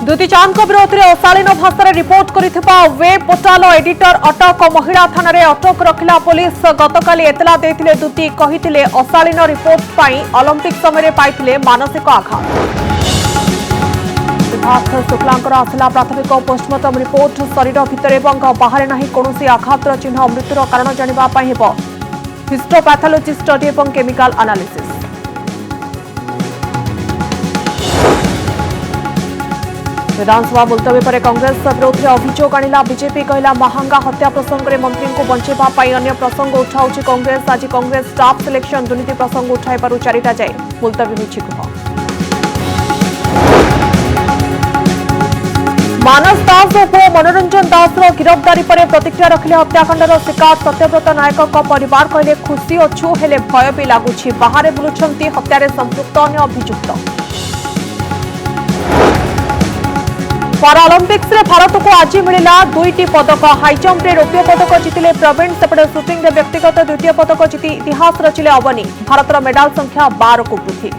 दुती चांद विरोध में अशालीन भाषा रिपोर्ट करिथिबा वेब पोर्टाल एडिटर अटक महिला थाना रे अटक रखिला पुलिस गतकाली एतला देथिले दुती कहिथिले अशालीन रिपोर्ट पाई ओलंपिक समय पाइथिले मानसिक आघात। सिद्धार्थ शुक्लांकर आसला प्राथमिक पोस्टमार्टम रिपोर्ट शरीर भितर एवं बाहर नहीं कौन आघातर चिन्ह मृत्युर कारण जानापी हिस्टोपैथोलॉजी स्टडी और केमिकल एनालिसिस। विधानसभा मुलतवी पर कांग्रेस विरोध में अभियोग आनिला बीजेपी कहला महंगा हत्या प्रसंग में मंत्री को बंचेबा पाई अन्य प्रसंग उठाउछि कांग्रेस। आज कांग्रेस स्टाफ सिलेक्शन दुर्नीति प्रसंग उठाई पारु 4टा जाए मुलतवी होछि गृह। मानस दास और मनोरंजन दास गिरफ्तारी पर प्रतिक्रिया रखिले हत्याकांडर शिकार सत्यव्रत नायक परिवार कहले खुशी अच्छु हेले भय भी लगुछि बाहर बुलुछंती हत्यारे संपृक्त अन्य अभियुक्त। पैरालंपिक्स रे भारत को आज मिला 2टी पदक हाईजंप रे रौप्य पदक जितिले प्रवीण सेपटे शूटिंग रे व्यक्तिगत द्वितीय पदक जिति इतिहास रचिले अवनी भारतर मेडाल संख्या 12 को वृद्धि।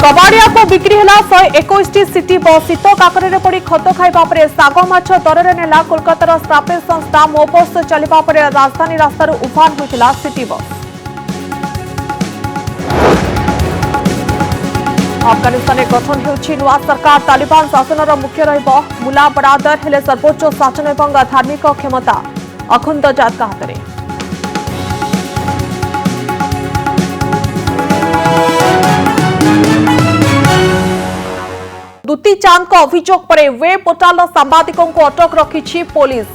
कबाड़िया को बिक्री है 121 सिटी बस शीत काकर पड़ खत खाइबा परे साग माछ दर नेला कोलकातार स्टापेज संस्था मो बस चलिबा परे राजधानी रास्तार उफान होइतिला सिटी बस। अफगानिस्तान गठन होउछि नुआ सरकार तालिबान शासनर मुख्य रहिबो मुला बरादर हेले सर्वोच्च शासन एवं धार्मिक क्षमता अखुंद जात का हाथ में। दुती चांद को अभियोग पर वेब पोर्टाल सांबादिकों को अटक रखी पुलिस।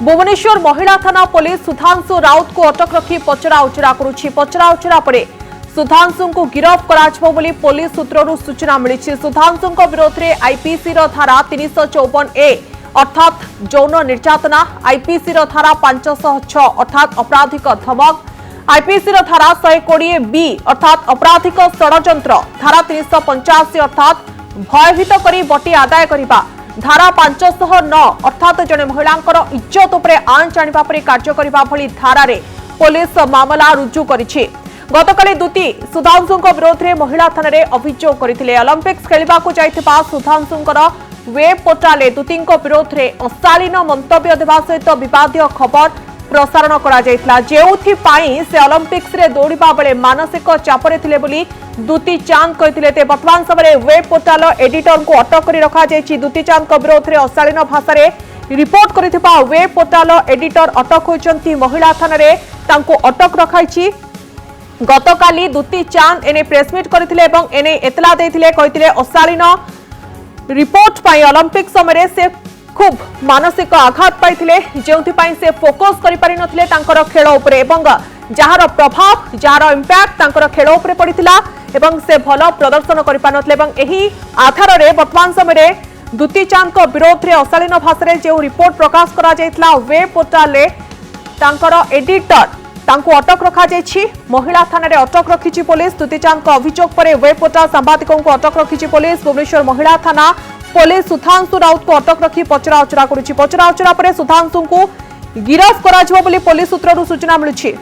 भुवनेश्वर महिला थाना पुलिस सुधांशु राउत को अटक रखी पचरा उचरा करुछि। पचरा उचरा पर सुधांशु को गिरफ्त कराଯିबो बोली पुलिस सूत्ररू सूचना मिली। सुधांशु विरोध में आईपीसी धारा 354A अर्थात यौन निर्यातना, आईपीसी धारा 506 अर्थात आपराधिक धमक, आईपीसी धारा 120B अर्थात आपराधिक षड्यंत्र, धारा 385 अर्थात भयभीत करी बटी आदाय करिबा, धारा 509 अर्थात जने महिलांकर इज्जत उपरे आंच आनिबा परि कार्य करिबा भली धारा रे पुलिस मामला रुजु करिछि। गतकाली दुती सुधांशु विरोध में महिला थाना रे अभियोग करथिले। ओलंपिक्स खेलिबा को जाइथिबा सुधांशुंकर वेब पोर्टाल दुती विरोध में अशालीन मंतव्य देवा सहित विवादीय खबर प्रसारण करा जाइथिला जेउथि पाई से ओलंपिक्स रे दौड़िबा बेले मानसिक चापरे थिले बोली दुती चांद कहथिले। ते वर्तमान समय वेब पोर्टाल एडिटर को अटक करी रखा जाइछि। दुती चांद विरोध में अशालीन भाषा रे रिपोर्ट करिथिबा वेब पोर्टाल एडिटर अटक होइचंती महिला थाना रे तांको अटक रखाइछि। गतकाली दुती चांद एने प्रेसमिट करथिले एवं एने एतला देथिले कहिथिले अशालीन रिपोर्ट पाई ओलंपिक समय से खूब मानसिक आघात पाइथिले जेउथि पाई से फोकस करि पारि नथिले तांकर खेल उपरे एवं जहार प्रभाव जहार इंपैक्ट तांकर खेल उपरे पड़िथिला एवं से भलो प्रदर्शन करि पारि नथिले एवं एही आधार रे वर्तमान समय दुती चांद को विरोध में अशालीन भाषा रे जे रिपोर्ट प्रकाश करा जाइथिला वेब पोर्टाल रे तांकर एडिटर तांको अटक रखा जाइछि। महिला थाना रे अटक रखिछि पुलिस। दुती चांद को अभियोग पर वेब पोर्टाल सांबादिकों को अटक रखिछि पुलिस। भुवनेश्वर महिला थाना पुलिस सुधांशु राउत को अटक रखी पचरा उचरा करुछि। पचरा उचरा पर सुधांशु को गिरफ्त कराजिबो बोली पुलिस सूत्ररू सूचना मिलुछि।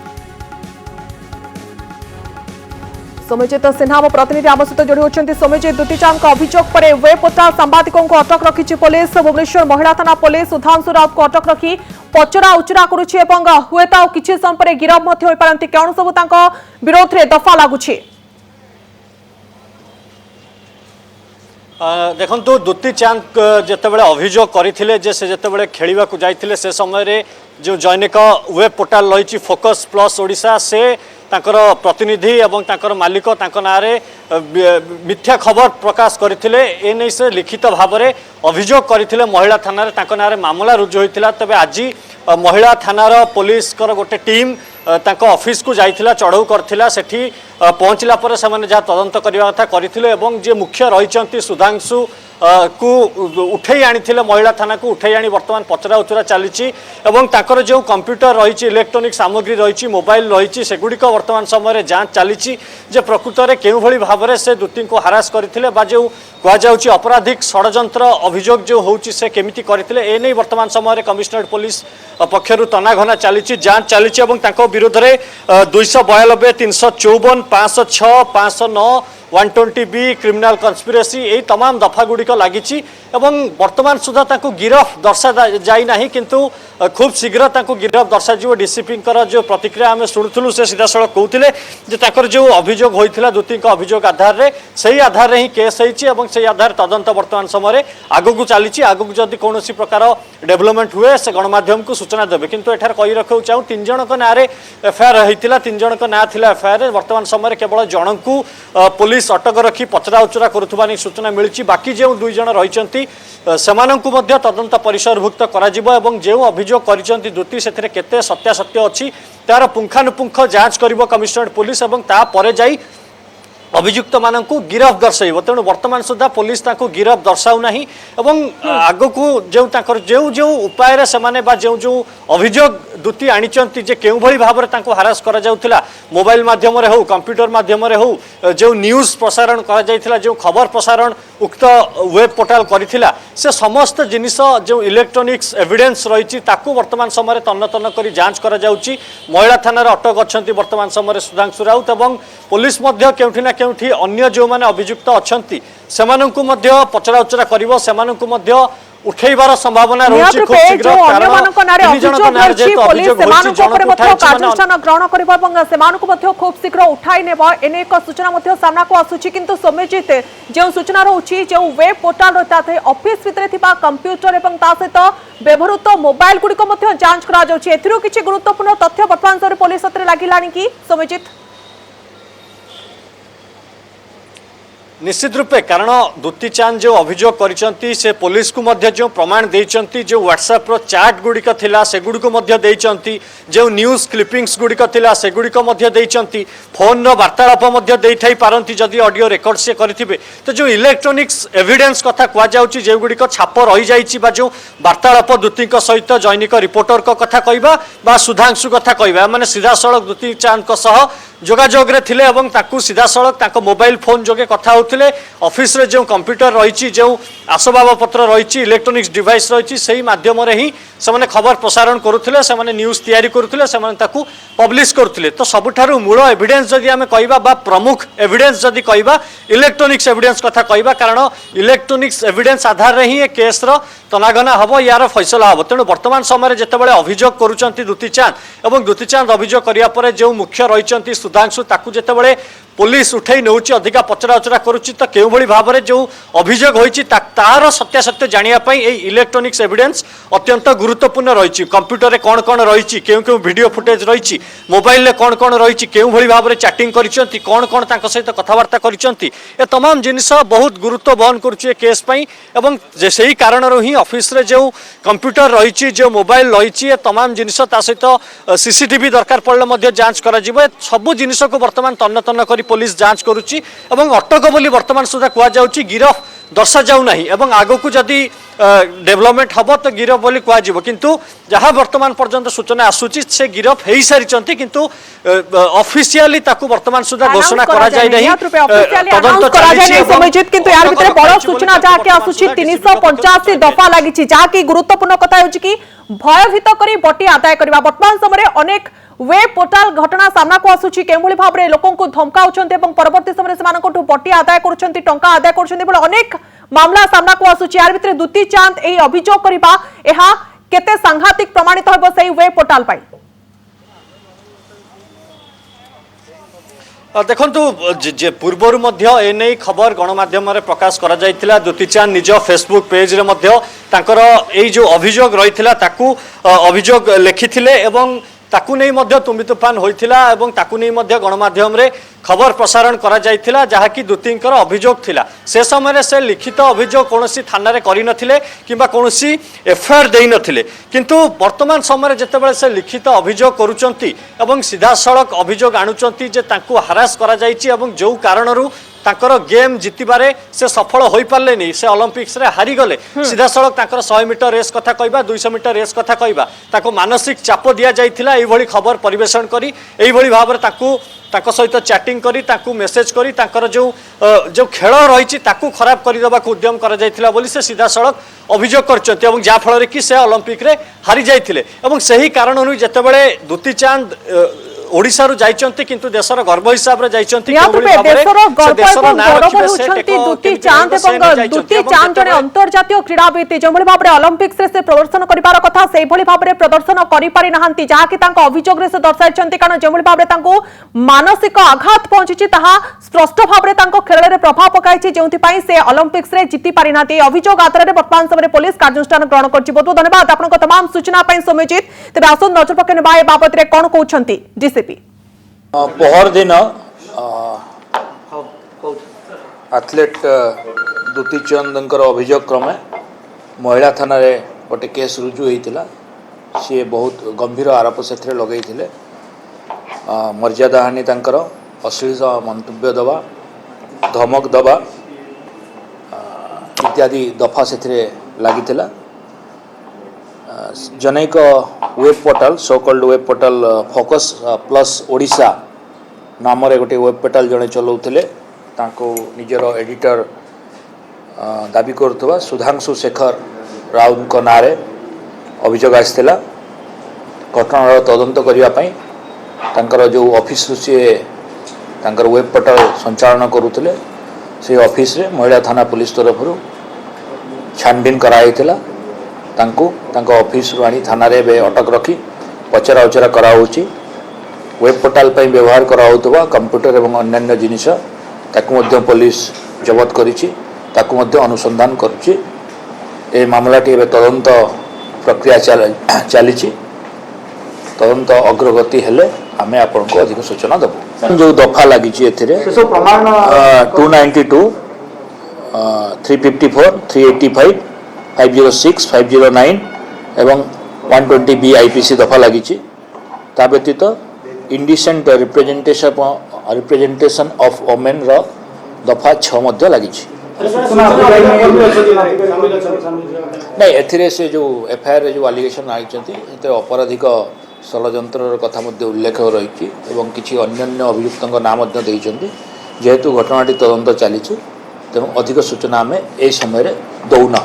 सोमजित सिन्हा मो प्रतिनिधि आम सहित जोड़ी होती। सोमजित दुती चांद को अभियोग पर वेब पोर्टाल सांबादिकों को अटक रखी पुलिस। भुवनेश्वर महिला थाना पुलिस सुधांशु राउत को अटक रखी पचरा उचरा करुछि एवं हुए तो किछि समय पर गिरफ मध्य होई पारंती कौन सब तांको विरोध रे दफा लागुछि। देखंतु दुती चांद जेतेबेले अभियोग करथिले जे से जेतेबेले खेलिबा को जाइथिले से समय रे जो जैनिक वेब पोर्टाल रही फोकस प्लस ओडिशा से तांकर प्रतिनिधि एवं तांकर मालिक तांकर नारे मिथ्या खबर प्रकाश करथिले ए नै से लिखित भाव में अभियोग करथिले महिला थाना रे तांकर नारे मामला रुजु होइतिला। तबे आज महिला थानार पुलिस गोटे टीम तांको ऑफिस को जाइथिला चढ़ऊ करथिला सेठी पहुँचला पर से जहाँ तदंत करने कथा करथिले एवं जे मुख्य रही सुधांशु को उठे आनी महिला थाना को उठे आनी वर्तमान पचरा उचरा चली जो कंप्यूटर रही इलेक्ट्रोनिक सामग्री रही मोबाइल रही सेगुड़िक वर्तमान समय जांच चली प्रकृत में क्यों भली भाव में से दुती को हारास करते जो कहुच्छी अपराधिक षड्यंत्र अभियोग जो होची से केमिति करथिले ए नै वर्तमान समय कमिश्नरेट पुलिस पक्षरु तनाघना चली जांच चली विरोध में 292, 354, 506, 509, 120B क्रिमिनाल कन्स्पिरेसी यही तमाम दफा गुड़िक लगी वर्तमान सुधा गिरफ दर्शा जाई नहीं किंतु खूब शीघ्र गिरफ दर्शा डीसीपी जो प्रतिक्रिया आम शुणुलु से सीधा सड़क कहते जो अभियोग होता दूती अभियोग आधार में से आधार ही केस होती आधार तदंत वर्तमान समय आगक चली आगक जदि कौन प्रकार डेभलपमेंट हुए से गणमाध्यम को सूचना देवे किंतु एठार कही रखा चाहूँ 3 जन ना एफआईआर होता 3 जन ना एफआईआर वर्तमान समय केवल जन को पुलिस अटक रखी पचरा उचरा करुवा सूचना मिली बाकी जो 2 जन रही तदंत परिसरभुक्त जो अभियोग कर दूती से केते सत्यासत्य अच्छी तार पुंखानुपुंख जांच कर कमिशनरेट पुलिस तापर जाई अभियुक्त मानक गिरफ दर्शाइब तेणु वर्तमान सुधा पुलिस गिरफ दर्शाऊ ना आग को जो जो उपाय जो जो अभियोग दूती आनीचंती जे केउ भली भाव में हारास करा जाउथिला मोबाइल माध्यम हो कंप्यूटर माध्यम हो जो न्यूज प्रसारण करा जाइथिला जो खबर प्रसारण उक्त वेब पोर्टाल करिथिला से समस्त जिनिस जो इलेक्ट्रोनिक्स एविडेंस रही वर्तमान समय तन्न तन्न करी जांच करा जाउची महिला थाना अटक अच्छी वर्तमान समय सुधांशु राउत एवं पुलिस केउठी ना केउठी अन्य जो माने अभियुक्त अच्छी सेमानंकु मध्य पचरा उचरा करिवो सेमानंकु मध्य उठेबार संभावना रही खूब शीघ्र ग्रहण कर खूब शीघ्र उठाई नेब एने एक सूचना सामना को आसुची किंतु सौम्यजित जो सूचना रही जो वेब पोर्टाल रही ऑफिस भितर कंप्यूटर एवं ता सहित व्यवहृत मोबाइल गुड़िक जांच करा किसी गुरुत्वपूर्ण तथ्य वर्तमान समय पुलिस हाथ में लगिलानी कि सौम्यजित निश्चित रूपे कारण दूती चांद जो अभियोग करिसंती से पुलिस को मध्य जो प्रमाण देइचंती जो व्हाट्सएप रो चैट गुड़िक थिला से गुड़िक मध्य देइचंती जो न्यूज क्लिपिंग्स गुड़िक थिला से गुड़िक मध्य देइचंती फोन रो वार्तालाप मध्य देइथाई पारंती जदि ऑडियो रिकॉर्ड से करिथिबे तो जो इलेक्ट्रॉनिक्स एविडेंस कथा कुआ जाउची जे गुड़िक छाप रही जाइची बा जो वार्तालाप दूती सहित दैनिक रिपोर्टर को कथा कहबा बा सुधांशु कथा कहबा माने सीधा सड़क दूती चांद को सह जोगाजोग रे थिले एवं ताकू सीधा सड़क ताको मोबाइल फोन जोगे कथा होथिले ऑफिस रे जो कंप्यूटर रही जो आसबाब पत्र रही इलेक्ट्रोनिक्स डिवाइस रही से माध्यम ही से खबर प्रसारण करुले से न्यूज तैयारी करुले से पब्लिश करुले तो सबुठारु मूल एविडेंस जदि आमे कहबा बा प्रमुख एविडेंस जदि कहबा इलेक्ट्रोनिक्स एविडेंस कथा कहबा कारण इलेक्ट्रोनिक्स एविडेंस आधार रे ही केस रो तनागना हबो यार फैसला हबो तेणु वर्तमान समय जेतेबेले अभियोग करूचंती दूती चांद एवं दूती चांद अभियोग करिया परे जो मुख्य रहिचंती सुधांशु ताकू जेतेबेले पुलिस उठे नौची अधिका पचरा उचरा करुच्ची तो केउ भली भाव में जो अभियोग होइची तार सत्यासत्य जानिया पई ए इलेक्ट्रोनिक्स एविडेंस अत्यंत गुरुत्वपूर्ण रही कंप्यूटर रे कौन कौन रही केउ केउ वीडियो फुटेज रही मोबाइल रे कौन कौन रही केउ भली भाव में चैटिंग करिसंती कौन कौन तांको सहित कथबार्ता करिसंती ए तमाम जिनिस बहुत गुरुत्व बहन करुच्ची केस पई एवं जे सेही कारण ही ऑफिस रे जो कंप्यूटर रही जो मोबाइल रही ए तमाम जिनिस ता सहित सीसीटीवी दरकार पड़ले मध्य जांच करा जिवो सब जिनिस को वर्तमान तन्न तन्न करी पुलिस जांच करुच्ची एवं अटक बोली वर्तमान सुधा कुआ जाउची गिरफ दर्शा जाऊ नहीं एवं आगो को जदि डेवलपमेंट हम तो गिरफ बोली कुआ जिवो किंतु जहां वर्तमान पर्यंत सूचना आसुची से गिरफ हेई सारिचंती किंतु ऑफिशियली ताकू वर्तमान सुधा घोषणा करा जाय नहीं तदंत करा जाय नहीं समिजित किंतु यार भितर बड़ सूचना जहा के आसुची 385 दफा लागिची जहा की गुरुत्वपूर्ण कथा होची कि भयभीत करी बटी आदाय करबा वर्तमान समय अनेक वेब पोर्टाल घटना सामना को आसुची केमभली भाव में लोकों को धमकाउछन्ते एवं परवर्ती समय सेमानकोठु बटी आदाय करूछन्ती टंका आदाय करूछन्ती बोले अनेक मामला सामना को आसुची यार भितर दूती चांद एही अभियोग करबा एहा केते सांघातिक प्रमाणित होबो सेही वेब पोर्टाल पाई देखु पूर्वर एने खबर गणमाध्यम प्रकाश करा जाइथिला दूती चांद निज फेसबुक पेज रे मध्य तांकर एई जो अभियोग रहिथिला ताकू अभियोग लिखिथिले एवं ताकू नहीं मध्य तुम्बी तूफान होइथिला एवं ताकू नहीं मध्य गणमाध्यम रे खबर प्रसारण करा जाइथिला जहा कि दूतींकर अभियोग थिला से समय से लिखित अभियोग कोनोसी थाना रे करि नथिले किबा कोनोसी एफआईआर देइ नथिले किंतु वर्तमान समय जेतेबेले से लिखित अभियोग करूचंती एवं सीधा सड़क अभियोग आनुचंती जे तांकू हरास करा जाइछि एवं जो कारणरू तांकर गेम जितिबारे से सफल होई पारले नहीं से ओलंपिक्स रे हारी गले सीधा सड़क तांकर 100 मीटर रेस कथा कहबा 200 मीटर रेस कथा कहबा ताको मानसिक चाप दिया जाइथिला एई भली खबर परिवेषण करी एई भली भाव रे ताको सहित चैटिंग करी ताको मेसेज करी तांकर जो खेल रही ताको खराब कर देबा को उद्यम करा जाइथिला बोली से सीधा सड़क अभियोग करचंती एवं जा फल रे कि से ओलंपिक रे हारी जाइथिले एवं सही कारण जेतेबेले दूती चांद ओडिसा रु जाइचंती किंतु देशर गर्व हिसाब रे जाइचंती निहाती भावे देशर गर्व एवं गौरव होउछंती दुती चांद एवं दुती चांद जने अंतर्जातीय क्रीड़ाविद जो भाव में ओलंपिक्स रे से प्रदर्शन करिवार कथा से भाव में प्रदर्शन करि पारि नाहंती जहाँकि अभियोग रे से दर्शाइछंती कारण जो भाव में मानसिक आघात पहुंची ताहा स्पष्ट भाव में खेल में प्रभाव पकाई जो से ओलंपिक्स रे जीति पारि नाहंती अभियोग आधार में वर्तमान समय पुलिस कार्यानुष्ठान ग्रहण करछि। बहुत बहुत धन्यवाद आपनको तमाम सूचना पई सौम्यजीत। तेबे आसन नजर पके नेबा ए बाबत रे कोन कहउछंती डीसीपी पहर दिन एथलेट दुती चंद अभियोग क्रमे महिला थाना रे गोटे केस रुजु होता सी बहुत गंभीर आरोप से लगे मर्यादा हानि अश्लील मंतव्य दबा धमक दबा इत्यादि दफा से लगी जनैक web portal so called web portal focus plus Odisha नाम रे गोटे वेब पोर्टाल जड़े चलाउथिले ताको निजर एडिटर दाबी करुवा सुधांशु शेखर राउत ना अभियोग आसाला घटनार तदंत करने जो ऑफिस सी वेब पोर्टाल संचालन करुले से ऑफिस रे महिला थाना पुलिस तरफ छानबीन कराइथिला तांको ऑफिस रु आनी थाना रे बे अटक रखी पचरा उचरा कराउची वेब पोर्टाल पे व्यवहार कराउतबा कंप्यूटर एवं अन्य जिनिस ताकु मध्य पुलिस जबत करिछि ताकु मध्य अनुसंधान करुछि। ए मामलाटी एबे तदंत प्रक्रिया चलीछि तदंत अग्रगति हेले आमे आपनको अधिक सूचना देबो। जो दफा लागिछि एथिरे 292 354 385 506 509 एवं 120 बी आईपीसी दफा लगी ता व्यतीत इंडिसेंट रिप्रेजेंटेशन ऑफ वोमेन रो दफा 6 मध्य लगी नहीं एथिरे से जो एफआईआर जो एलिगेशन आई अपराधिक षड्यंत्र कथा उल्लेख रही एवं किसी अन्य अभियुक्तों नाम जेहेतु घटनाटी तदंत चली तेणु अधिक सूचना आम ए समय दौना।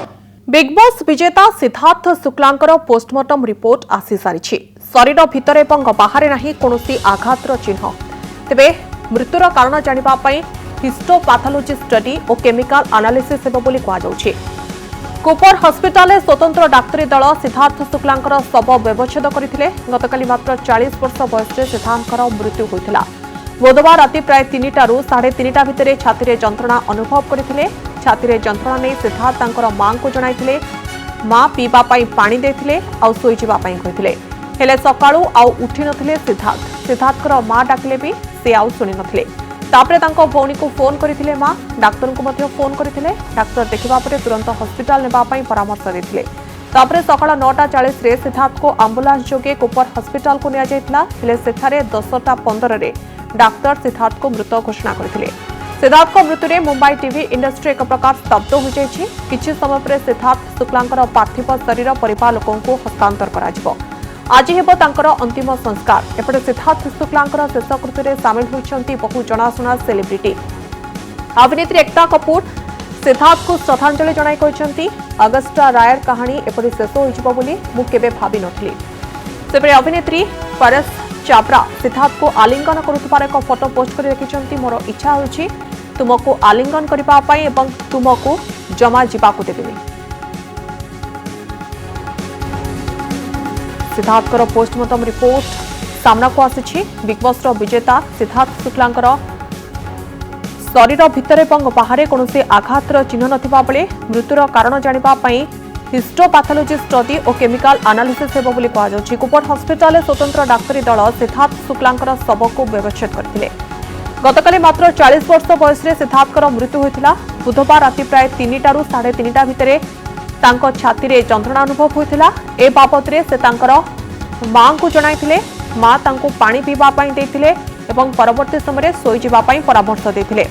बिग बॉस विजेता सिद्धार्थ शुक्लांकर पोस्टमार्टम रिपोर्ट आसी सारी शरीर भितर एवं बाहर नहीं कौनसी आघातर चिन्ह तेबे मृत्युर कारण जानिबा पई हिस्टोपैथोलॉजी स्टडी और केमिकल एनालिसिस हेबो बोली कहा जाउछि। कुपर हॉस्पिटल स्वतंत्र डाक्तरी दल सिद्धार्थ शुक्लांकर शव व्यवच्छेद करथिले। गतकाली मात्र 40 वर्ष बयसरे सिद्धार्थकर मृत्यु होइथिला। बुधवार राति प्राय 3टारू 3:30 भितर छाती जंत्रणा अनुभव करथिले। छाती जंत्रणा नहीं सिद्धार्थ तांकर मां को जणाइथिले। मां पीबा पई पानी देथिले आ सोई जिबा पई कहिथिले हेले सकाळू आ उठी नथिले। सिद्धार्थकर मां डाकले भी से आ सुनि नथिले। तापरे तांको भौणी को फोन करथिले मां डाक्टर को मध्य फोन करथिले। डाक्टर देखिबा परे तुरंत हॉस्पिटल नेबा पई परामर्श देथिले। तापरे सकाळ 9:40 रे सिद्धार्थ को एम्बुलेंस जोगे कुपर हॉस्पिटल को निया जायतिला हेले सेठारे 10:15 रे डाक्टर सिद्धार्थ को मृत घोषणा करथिले। सिद्धार्थ को मृत्यु मुंबई टीवी इंडस्ट्री एक प्रकार स्तब्ध हो जाइछि। किछि समय पर सिद्धार्थ शुक्लांकर पार्थिव शरीर परिवार लोकों को हस्तांतर कराजिबो। आज हेबो तांकर अंतिम संस्कार। एपटे सिद्धार्थ शुक्लांकर शेषकृत्य में सामिल होइछंती बहु जनाशुना सेलिब्रिटी। अभिनेत्री एकता कपूर सिद्धार्थ को श्रद्धांजलि जणाई कहछंती अगस्टा रायर कहानी एपरि शेष होइजिबो बोली मु केबे भाबी नथली। सेपरे अभिनेत्री परस चापरा सिद्धार्थ को आलिंगन करुथबार एक फोटो पोस्ट कर लिखिछंती मोर इच्छा होछि तुमको आलिंगन करिबा पई एवं तुमको जमा जिबा को देबेनी। सिद्धार्थकर पोस्टमार्टम रिपोर्ट सामना को आसी। बिग बॉस विजेता सिद्धार्थ शुक्लांकर शरीर भितर एवं बाहर कौन आघातर चिन्ह नथिबा बेले मृत्युर कारण जानिबा पई हिस्टोपैथोलॉजी स्टडी और केमिकल एनालिसिस हेबो बोली कहा जाउछि। कुपर हॉस्पिटल स्वतंत्र डाक्तरी दल सिद्धार्थ शुक्लांकर शव को व्यवच्छेद करथिले। गतकाली मात्र 40 वर्ष बयसरे सिद्धार्थकर मृत्यु होइथिला। बुधवार राति प्राय 3टारू 3:30 भितर तांको छाती रे जंत्रणा अनुभव होइथिला। ए बाबतरे से तांकर मां को जणाइथिले। मां तांको पानी पीबा पई देथिले एवं परवर्ती समय सोई जिबा पई परामर्श देथिले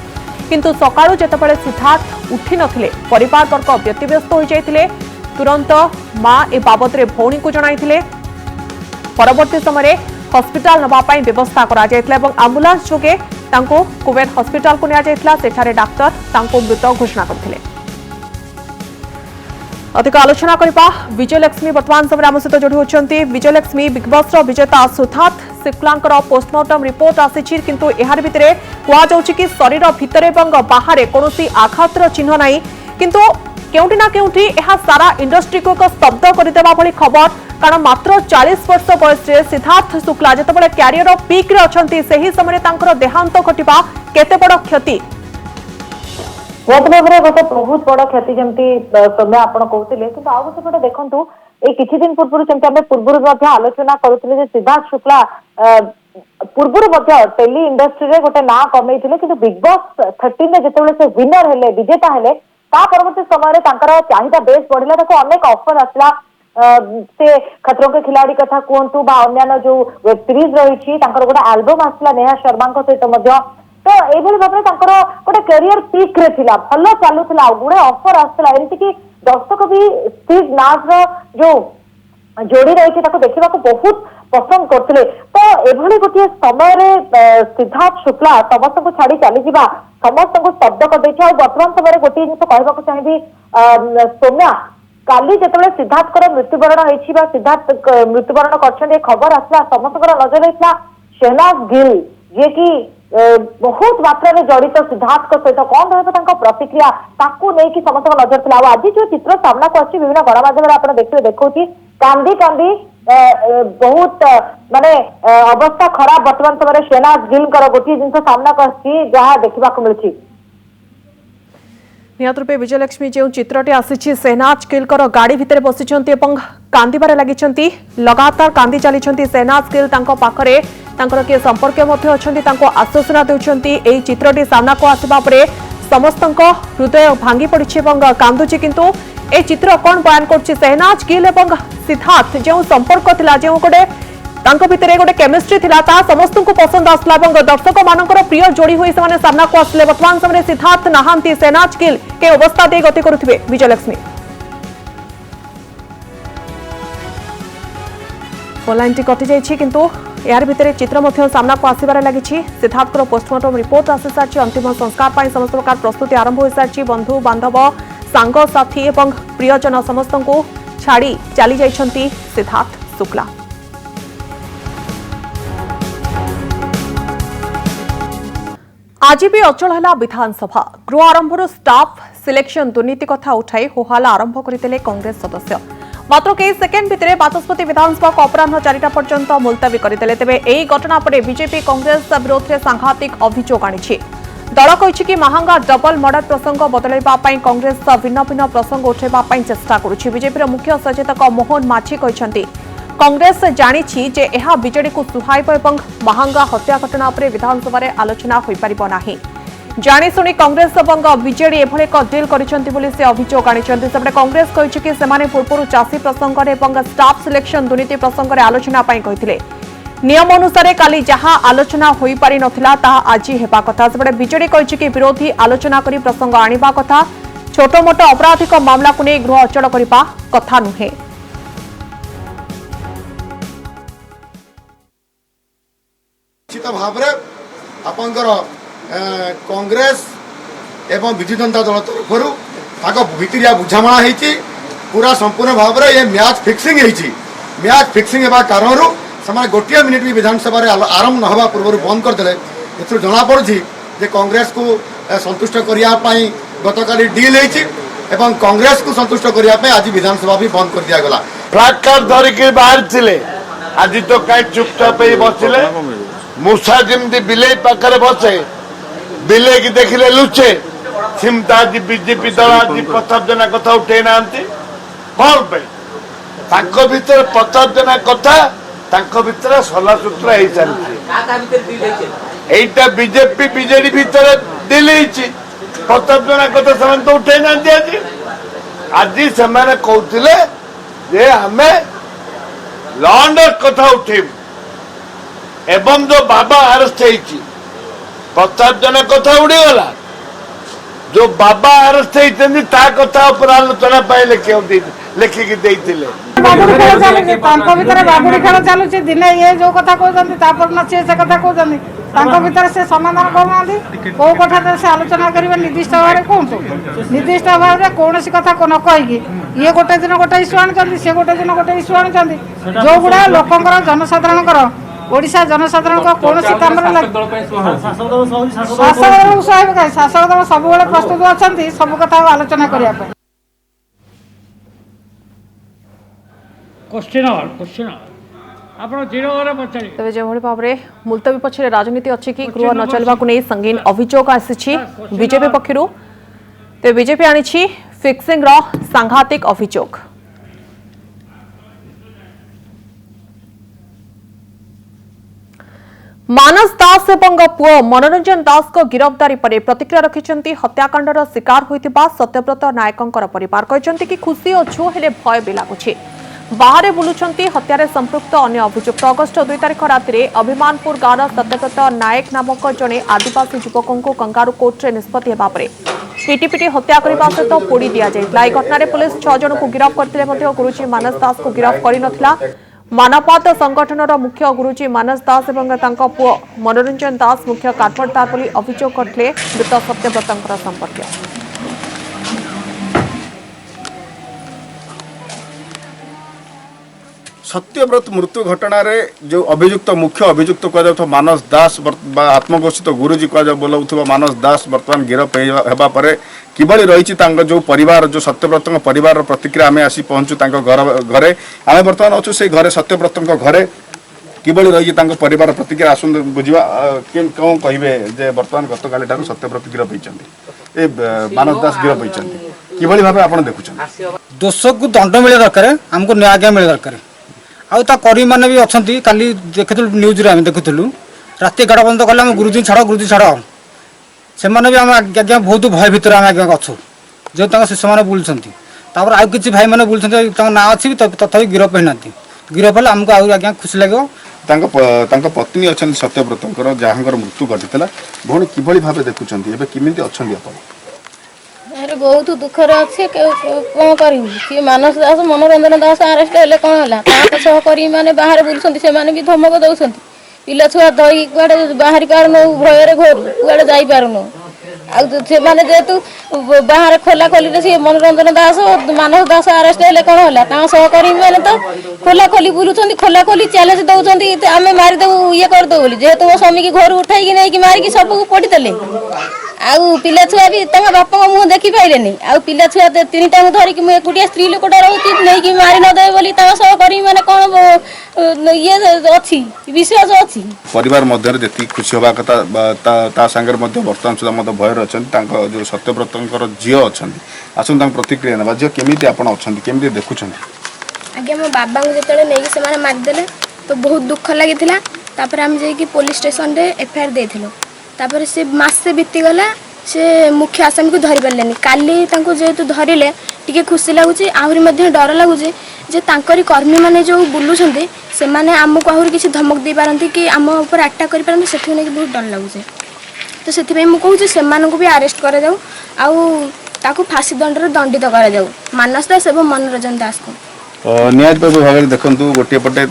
किंतु सकाळू जेतेबेले सिद्धार्थ उठी नथिले परिवार वर्ग व्यतिव्यस्त हो जाइथिले। तुरंत मां ए बाबतरे भौणी को जणाइथिले। परवर्ती समय हॉस्पिटल नबा पई व्यवस्था करा जाइथिला एवं एम्बुलेंस जोगे तांको कुबेर हॉस्पिटल को निया जाइथिला। सेठारे डाक्टर तांको मृत घोषणा करथिले। अधिक आलोचना करबा विजयलक्ष्मी वर्तमान समय आम सहित जोड़ी होती। विजयलक्ष्मी बिग बॉस विजेता सिद्धार्थ शुक्लांकर पोस्टमार्टम रिपोर्ट आसी किंतु एहार भितरे कुआ जाउछि कि शरीर भितरे एवं बाहर कोनोसी आघातर चिन्ह नाही किंतु केउंटी ना केउंटी एहा सारा इंडस्ट्री को एक स्तब्ध करदेवा भली खबर कारण मात्र 40 वर्ष बयस सिद्धार्थ शुक्ला जेतेबेले क्यारियर पीक रे अछंती सेही समय तांकर देहांत घटिबा केते बड़ क्षति गोटे बहुत बड़ क्षति जमती सौम्य आपण कहते कि आउ गोटे पटे देखु ये किछि दिन पूर्व आलोचना करुले सिद्धार्थ शुक्ला पूर्व टेली इंडस्ट्री रे गोटे ना कमे कि बिग बॉस 13 जिते से विनर हेले विजेता हेले परवर्ती समय चाहिदा बेस बढ़ला अनेक ऑफर आसला से खतरों के खिलाड़ी कथा कहतु अन्य जो वेब सीरीज रही गोटे एल्बम आसला नेहा शर्मा सहित तो ये भाव में गोटे कैरियर पीक रे थिला भल चलुला गुड़े ऑफर आसला एमती कि दर्शक भी स्टीव नाज जो जोड़ी रही देखा बहुत पसंद करते तो एभली गोटे समय सिद्धार्थ शुक्ला समस्त को छाड़ी चली जावा समस्त को स्तब्ध कर बर्तमान समय गोटे जिन कहवाक चाहिए सौम्या काली जिते सिद्धार्थ मृत्युवरण होती सिद्धार्थ मृत्युवरण कर खबर आसला समस्त नजर रही शहनाज गिल जी की बहुत मात्रा जड़ित सिद्धार्थ सहित कौन रहा प्रतिक्रिया नहीं समस्त नजर था आज जो चित्र सामना को अच्छी विभिन्न गणमाध्यम आप देखिए देखा कांदी कांदी बहुत माने अवस्था खराब बर्तमान समय शहनाज गिल गोटे जिन सामना को जहाँ देखा मिली निहत रूपे विजयलक्ष्मी जो चित्रटी आसी शहनाज गिल गाड़ी भितर बसी कांदबार लगी लगातार कांदी चली शहनाज गिल पाखरे किए संपर्क अच्छा आश्वासना देउछंती चित्रटी सामना को आसवा समस्त हृदय भांगी पड़ी कांदुची किंतु ए चित्र कौन बयान कर शहनाज गिल और सिद्धार्थ जो संपर्क थिला जो गोटे भितर गोटे केमिस्ट्री थिला ता समस्त को पसंद आसला दर्शक मानकर प्रिय जोड़ी हुई से सामना को आसले वर्तमान समय सिद्धार्थ नहांती शहनाज गिल के अवस्था दे गति करुथिबे विजयलक्ष्मी फोनलाइन टी कटि जाइछि किंतु यार भितर चित्र मध्य सामना को आसबार लगी सिद्धार्थ पोस्टमार्टम रिपोर्ट आसी सारी अंतिम संस्कार पर समस्त प्रकार प्रस्तुति आरंभ हो सारी बंधु बांधव सांग साथी और प्रियजन समस्त को छाड़ी चली जाइछंती सिद्धार्थ शुक्ला आज भी अचल है विधानसभा गृह आरंभ स्टाफ सिलेक्शन दुर्नीति कथा उठाई होहाला आरंभ करते कांग्रेस सदस्य मात्र कई सेकेंड भितर बाचस्पति विधानसभा को अपराह 4टा पर्यंत मुलतवी करते तेज यही घटना पर बीजेपी कांग्रेस विरोध में सांघातिक अभियोग आनी दल कही कि महांगा डबल मर्डर प्रसंग बदलवाई कांग्रेस भिन्न भिन्न प्रसंग उठाई चेष्टा करुछि बीजेपी मुख्य सचेतक मोहन माझी कहते कांग्रेस जानी जे यह बीजेडी को सुहाइब और महांगा हत्या घटना पर विधानसभा आलोचना हो पारिब नाही जाणीशुणी कांग्रेस और बीजेडी एभली एक डिल करिसेंति से अभियोग आनी सेपटे कांग्रेस कही कि सेमाने पूर्व चाषी प्रसंग और स्टाफ सिलेक्शन दुर्नीति प्रसंग में आलोचना कहते नियम अनुसार काली जहां आलोचना हो पारि नथिला ताहा आज हेबा कथा सेपटे बीजेडी कही कि विरोधी आलोचना करी प्रसंग आनिबा कथा छोट मोट अपराधिक मामला को नहीं गृह अचल करबा कथा नुहे निश्चित भाव में कांग्रेस एवं विजु जनता दल तरफ भितरिया बुझामणा होती पूरा संपूर्ण भाव में ये मैच फिक्सिंग होती मैच फिक्सिंग होगा कारण से गोटे मिनिट भी विधानसभा आरंभ न होगा पूर्व बंद करदे ए जमापड़ी जे कांग्रेस को संतुष्ट करने गतकाली डील एवं कांग्रेस को संतुष्ट करने आज विधानसभा भी बंद कर दिया गला फ्लैग कार्ड धरिकी बाहर थे आज तो कहीं चुपचाप बसिले मूषा जमी बिले पाखे बसे बिले की देखिले लुचे सिमता आज बीजेपी दल आज प्रताप जेना कथा उठे ना कौन पे भीतर प्रताप जेना कथा भीतर सलासूत्र हो चलती एटा बीजेपी बीजेडी भीतर दिल प्रताप जेना कथा से तो उठे ना आज से कहते जे आम लॉ एंड कथा उठेबू एवं जो बाबा अरेस्ट होती प्रताप जेना कथा उड़ीगला जो बाबा अरेस्ट होती कथा पर आलोचना लिखिकी बाबुड़ी खेल चलुची दिने ये जो कथा कहते से कथा कहते से समाधान करना कौ कथा से आलोचना करेंगे निर्दिष्ट भाव में कहतु निर्दिष्ट भाव में कौन कथा न कहीकि ये गोटे दिन गोटे इश्यू आनी सी गोटे दिन गोटे इश्यू आनी जो गुड़ा लोक जनसाधारण ओडिशा जनसाधारण कौन काम शासक दल सहयोग कहीं शासक दल सब प्रस्तुत अच्छा सब कथा आलोचना करने तेज जो भाव में मुलतवी पछरे राजनीति अच्छी कि गृह न चलवा नहीं संगीन अभियोग आसी बीजेपी पक्षर तेज बीजेपी आनी फिक्सिंग सांघातिक अभियोग मानस दास एवं पुओ मनोरंजन दास को गिरफ्तारी पर प्रतिक्रिया रखिंट हत्याकांडर शिकार होता सत्यव्रत नायकों परिवार कहते कि खुशी अच्छु हेले भय भी लगुच बाहर बुलुंट हत्यारे संपृक्त अन्य अभियुक्त अगस्ट 2 तारिख राति अभिमानपुर गाँव सत्यव्रत नायक नामक जड़े आदिवासी युवकों को कंगारू कोर्टे निष्पत्ति होगा पिटिपिटी हत्या करने सहित पोड़ी दि जाता यह घटना पुलिस 6 जन को गिरफ्त करते गुरुजी मानस दास को गिरफ्त कर मानववाद संगठन मुख्य गुरुजी मानस दास और पुओ मनोरंजन दास मुख्य कारफटदार बोली अभियोग करते मृत सत्यव्रत संपर्क सत्यव्रत मृत्यु घटना रे जो अभियुक्त मुख्य अभियुक्त कह मानस दास आत्मघोषित गुरुजी कह बोलाउथुवा मानस दास वर्तमान गिरफ हेबा परे किबळी रही जो परिवार जो सत्यव्रत परिवार प्रतिक्रिया आम आसी पहुँचु घरे आम बर्तमान अच्छु से घरे सत्यव्रत घरे किबळी रही परिवार प्रतिक्रिया आसु बुझा कौन कहे जे बर्तमान गतकाली ठार सत्यव्रत गिरफ होती मानस दास गिरफ होती किबळी भाव आप देखुं दोष को दंड मिले दरकार आमको न्याय मिले दरकार आउ ता कर्मी मैंने भी अच्छा काली देखु न्यूज रे देखुलु राति 11 बंद कले गुरुजी छाड़ से मैंने भी आम आज्ञा बहुत भय भितर आम आज्ञा अच्छु जो शिशु मैंने बुलूँ तापर आउ कि भाई मैंने बुलूँ ना अच्छी तथापि गिरफ होना गिरफ हेल्ले आमको आज्ञा खुशी लगे पत्नी अच्छा सत्यव्रत जहाँ मृत्यु घटी भौणी किभली भाव देखुं केमी अच्छा अरे बहुत दुखर अच्छे कौन कर मानस दास मनोरंजन दास आरेस्ट हेल्ले कौन है मैंने बाहर बुलूँ से भी धमक दौरान पिला छुआ धरी कुआड़े बाहरी पारन भयर घर कुआड़े जाई पारन आने जेहेतु बाहर खोला खोली सी मनोरंजन दास मानस दास आरेस्ट हेल्ले कौन है सहकर्मी मैंने तो खोला खोली बुलूँ खोला खोली चैलेंज दौरान आम मारिदेव ये करदेव जेहेतु मो स्वामी की घर उठाई नहीं मारिकी सबको पड़ीदेले आउ पिला छुआ भी बापा मुँह देखी पाइले आउ पिला छुआ 3टा धरिकी मुझे एकुटिया स्त्री लोकटा रोची नहीं मारी नदे बोली सहकर्मी मैंने कौन ये अच्छी विश्वास अच्छी परिवार मध्य जी खुशी हवा कथा सांगे बर्तमान सुधा भयर अच्छा जो सत्यव्रत झील अच्छा आसन प्रतिक्रिया ना झील केमी आप केमी देखुं आज्ञा मो बाबा को जो नहीं मारिदेले तो बहुत दुख लगी आम जाकि पुलिस स्टेशन रे एफआईआर देथिलो तापर से मासे बीतीगला से मुख्य आसामी को धरी पारे काली जेहेतु धरिले टी खुशी लगुच आहरी डर लगुच जे तांकरी कर्मी मैंने जो बुलूं से मैंने आमको आहरी किसी धमक दे पारती कि आम उपर अटैक कर पारती से बहुत डर लगुच तो से मुझे से भी आरेस्ट कर फांसी दंड दंडित कर मानस दास और मनोरंजन दास को निहत भाव में देखूँ गोटे पटे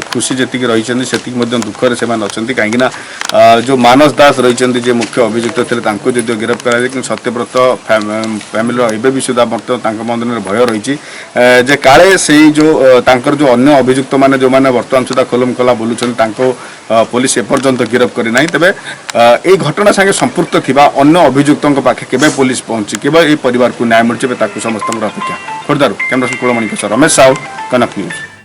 खुशी जी रही से दुखर से अच्छा कहीं जो मानस दास रही मुख्य अभियुक्त थे जो गिरफ्त कर सत्यव्रत फैमिली एवं भी सुधा मन में भय रही जे काले से जो जो अन्य अभियुक्त मैंने जो मैंने बर्तमान सुधा खोलम खोला बोलूँ पुलिस एपर्यंत गिरफ्त करना तेरे ये घटना सागे संपृक्त थी अन्य अभियुक्तों पाखे केबे पुलिस पहुंची केवल ये परिवार को न्याय मिले समस्त अपेक्षा खोर्धारू कैमरा कुलमणि रमेश साहू कनक न्यूज।